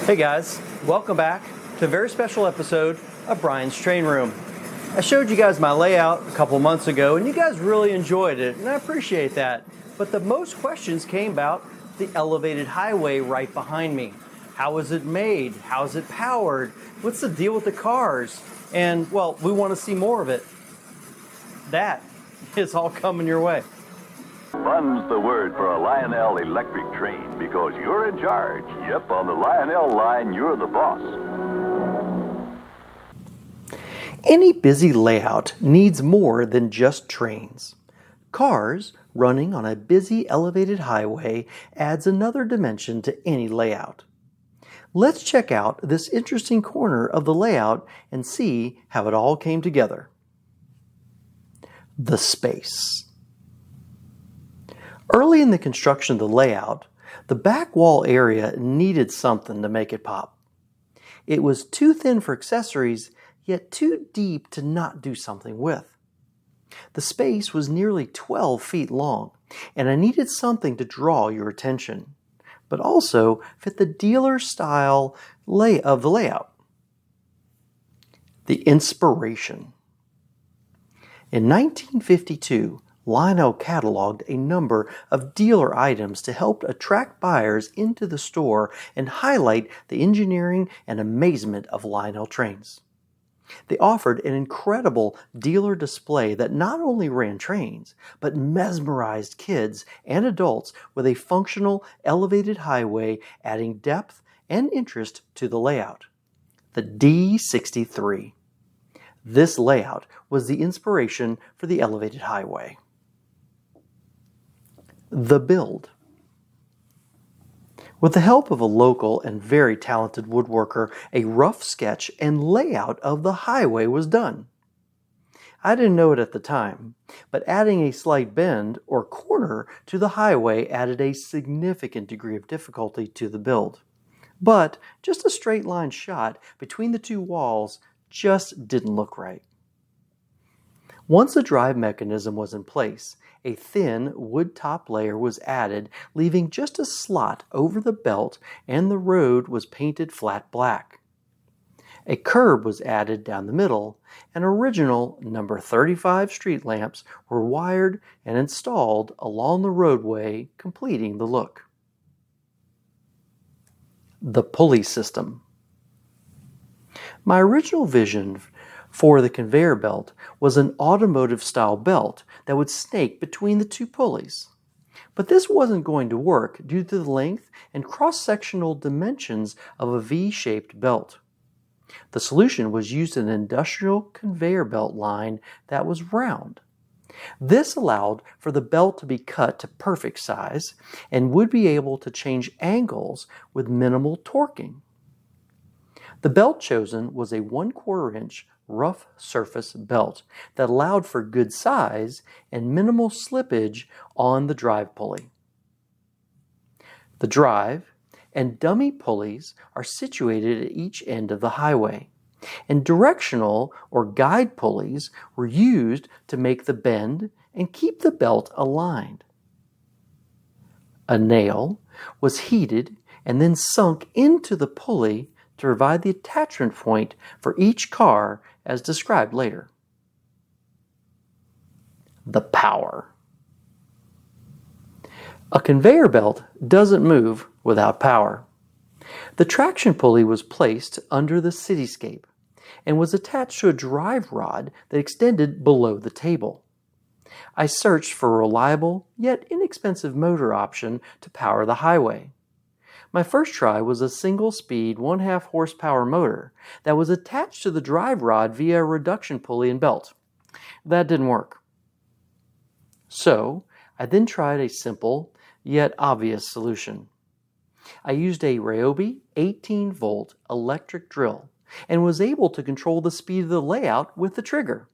Hey guys, welcome back to a very special episode of Brian's Train Room. I showed you guys my layout a couple months ago and you guys really enjoyed it, and I appreciate that. But the most questions came about the elevated highway right behind me. How is it made? How is it powered? What's the deal with the cars? And well, we want to see more of it. That is all coming your way. Fun's the word for a Lionel electric train because you're in charge. Yep, on the Lionel line, you're the boss. Any busy layout needs more than just trains. Cars running on a busy elevated highway adds another dimension to any layout. Let's check out this interesting corner of the layout and see how it all came together. The space. Early in the construction of the layout, the back wall area needed something to make it pop. It was too thin for accessories, yet too deep to not do something with. The space was nearly 12 feet long, and I needed something to draw your attention, but also fit the dealer style of the layout. The inspiration. In 1952, Lionel cataloged a number of dealer items to help attract buyers into the store and highlight the engineering and amazement of Lionel trains. They offered an incredible dealer display that not only ran trains, but mesmerized kids and adults with a functional elevated highway adding depth and interest to the layout. The D-63. This layout was the inspiration for the elevated highway. The build. With the help of a local and very talented woodworker, a rough sketch and layout of the highway was done. I didn't know it at the time, but adding a slight bend or corner to the highway added a significant degree of difficulty to the build. But just a straight line shot between the two walls just didn't look right. Once the drive mechanism was in place, a thin wood top layer was added, leaving just a slot over the belt, and the road was painted flat black. A curb was added down the middle, and original number 35 street lamps were wired and installed along the roadway, completing the look. The pulley system. My original vision for the conveyor belt was an automotive-style belt that would snake between the two pulleys. But this wasn't going to work due to the length and cross-sectional dimensions of a V-shaped belt. The solution was used an industrial conveyor belt line that was round. This allowed for the belt to be cut to perfect size and would be able to change angles with minimal torquing. The belt chosen was a 1/4 inch rough surface belt that allowed for good size and minimal slippage on the drive pulley. The drive and dummy pulleys are situated at each end of the highway, and directional or guide pulleys were used to make the bend and keep the belt aligned. A nail was heated and then sunk into the pulley to provide the attachment point for each car as described later. The power. A conveyor belt doesn't move without power. The traction pulley was placed under the cityscape and was attached to a drive rod that extended below the table. I searched for a reliable yet inexpensive motor option to power the highway. My first try was a single-speed 1/2 horsepower motor that was attached to the drive rod via a reduction pulley and belt. That didn't work. So, I then tried a simple yet obvious solution. I used a Ryobi 18-volt electric drill and was able to control the speed of the layout with the trigger.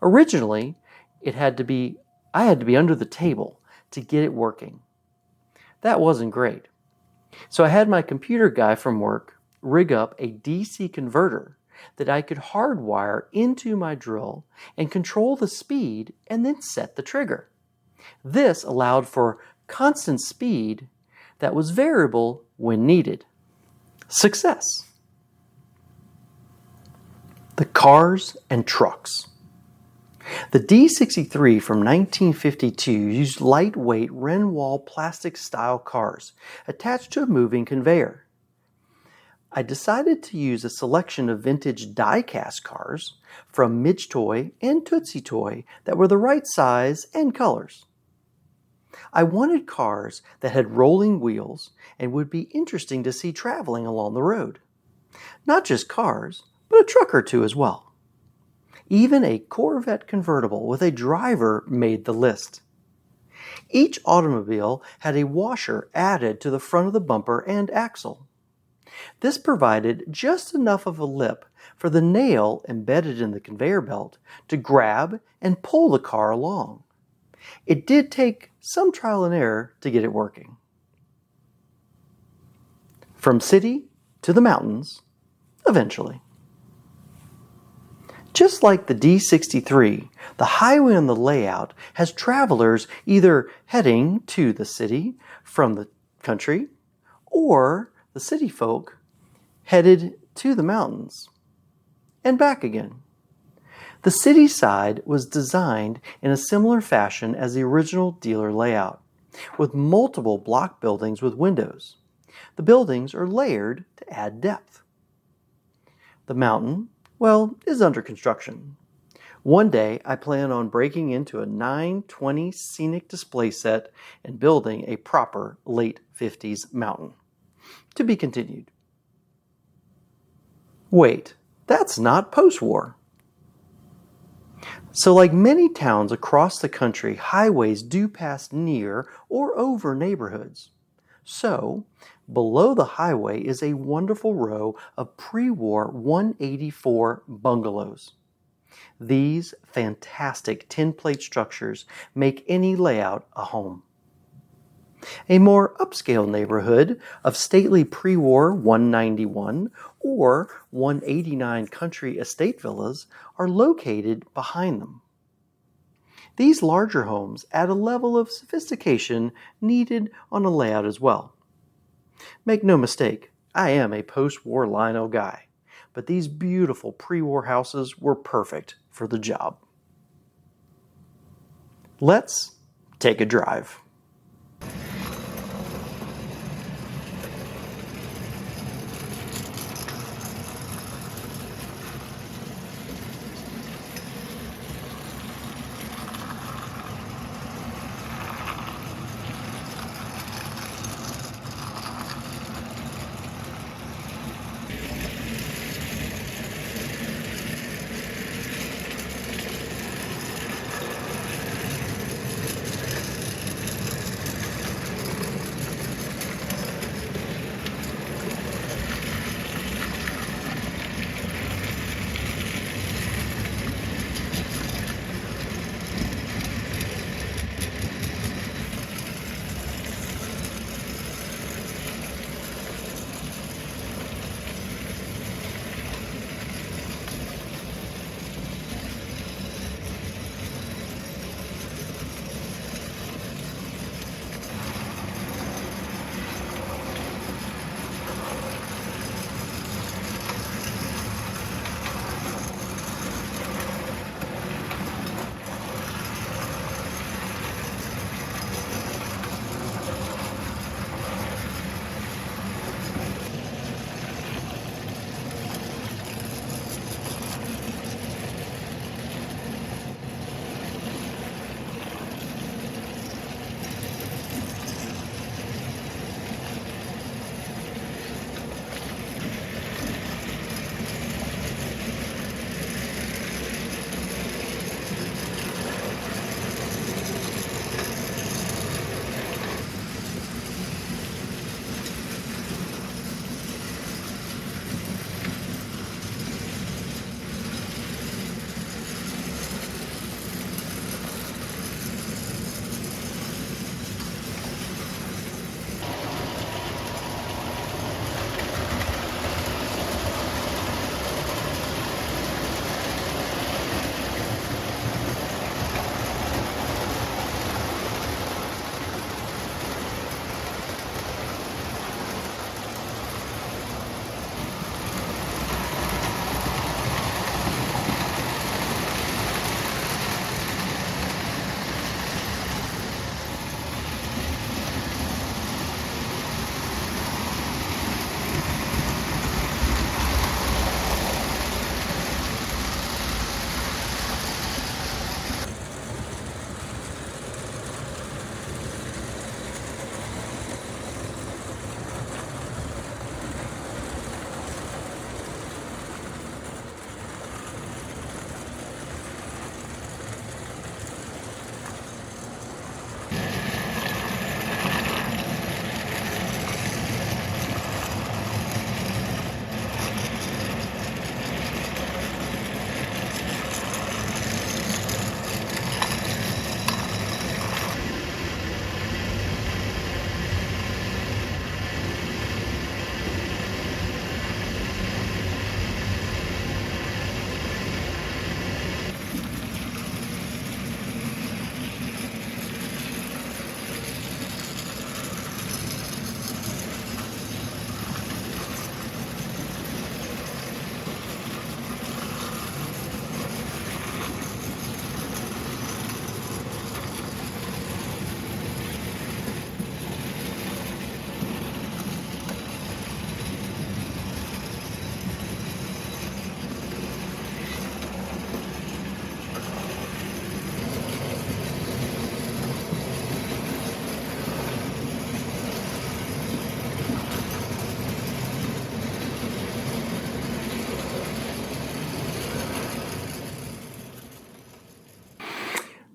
Originally, I had to be under the table to get it working. That wasn't great. So I had my computer guy from work rig up a DC converter that I could hardwire into my drill and control the speed and then set the trigger. This allowed for constant speed that was variable when needed. Success. The cars and trucks. The D-63 from 1952 used lightweight Renwall plastic-style cars attached to a moving conveyor. I decided to use a selection of vintage die-cast cars from Midge Toy and Tootsie Toy that were the right size and colors. I wanted cars that had rolling wheels and would be interesting to see traveling along the road. Not just cars, but a truck or two as well. Even a Corvette convertible with a driver made the list. Each automobile had a washer added to the front of the bumper and axle. This provided just enough of a lip for the nail embedded in the conveyor belt to grab and pull the car along. It did take some trial and error to get it working. From city to the mountains, eventually. Just like the D-63, the highway on the layout has travelers either heading to the city from the country or the city folk headed to the mountains and back again. The city side was designed in a similar fashion as the original dealer layout, with multiple block buildings with windows. The buildings are layered to add depth. The mountain, well, is under construction. One day, I plan on breaking into a 920 scenic display set and building a proper late 50s mountain. To be continued. Wait, that's not post-war. So like many towns across the country, highways do pass near or over neighborhoods. So, below the highway is a wonderful row of pre-war 184 bungalows. These fantastic tin-plate structures make any layout a home. A more upscale neighborhood of stately pre-war 191 or 189 country estate villas are located behind them. These larger homes add a level of sophistication needed on a layout as well. Make no mistake, I am a post-war Lionel guy, but these beautiful pre-war houses were perfect for the job. Let's take a drive.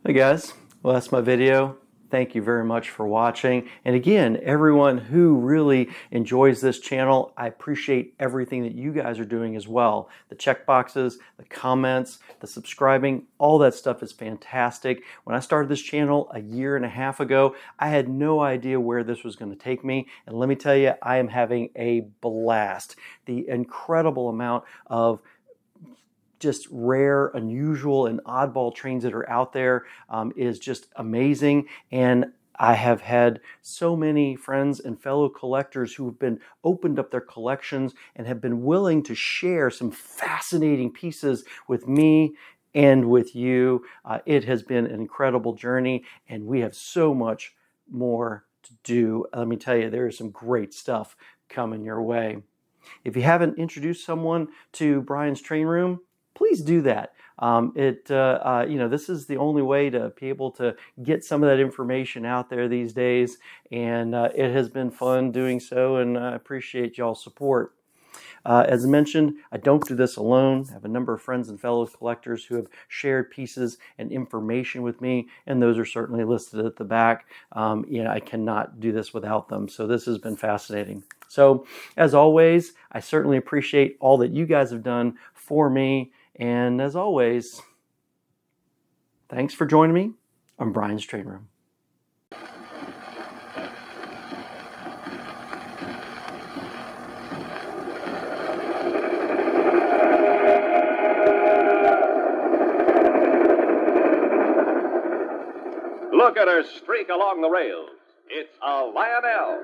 Hey guys, well that's my video. Thank you very much for watching. And again, everyone who really enjoys this channel, I appreciate everything that you guys are doing as well. The check boxes, the comments, the subscribing, all that stuff is fantastic. When I started this channel a year and a half ago, I had no idea where this was going to take me. And let me tell you, I am having a blast. The incredible amount of just rare, unusual, and oddball trains that are out there is just amazing. And I have had so many friends and fellow collectors who have been opened up their collections and have been willing to share some fascinating pieces with me and with you. It has been an incredible journey, and we have so much more to do. Let me tell you, there is some great stuff coming your way. If you haven't introduced someone to Brian's Train Room, please do that. This is the only way to be able to get some of that information out there these days, and it has been fun doing so, and I appreciate y'all's support. As I mentioned, I don't do this alone. I have a number of friends and fellow collectors who have shared pieces and information with me, and those are certainly listed at the back. I cannot do this without them, so this has been fascinating. So, as always, I certainly appreciate all that you guys have done for me, and as always, thanks for joining me on Brian's Train Room. Look at her streak along the rails. It's a Lionel.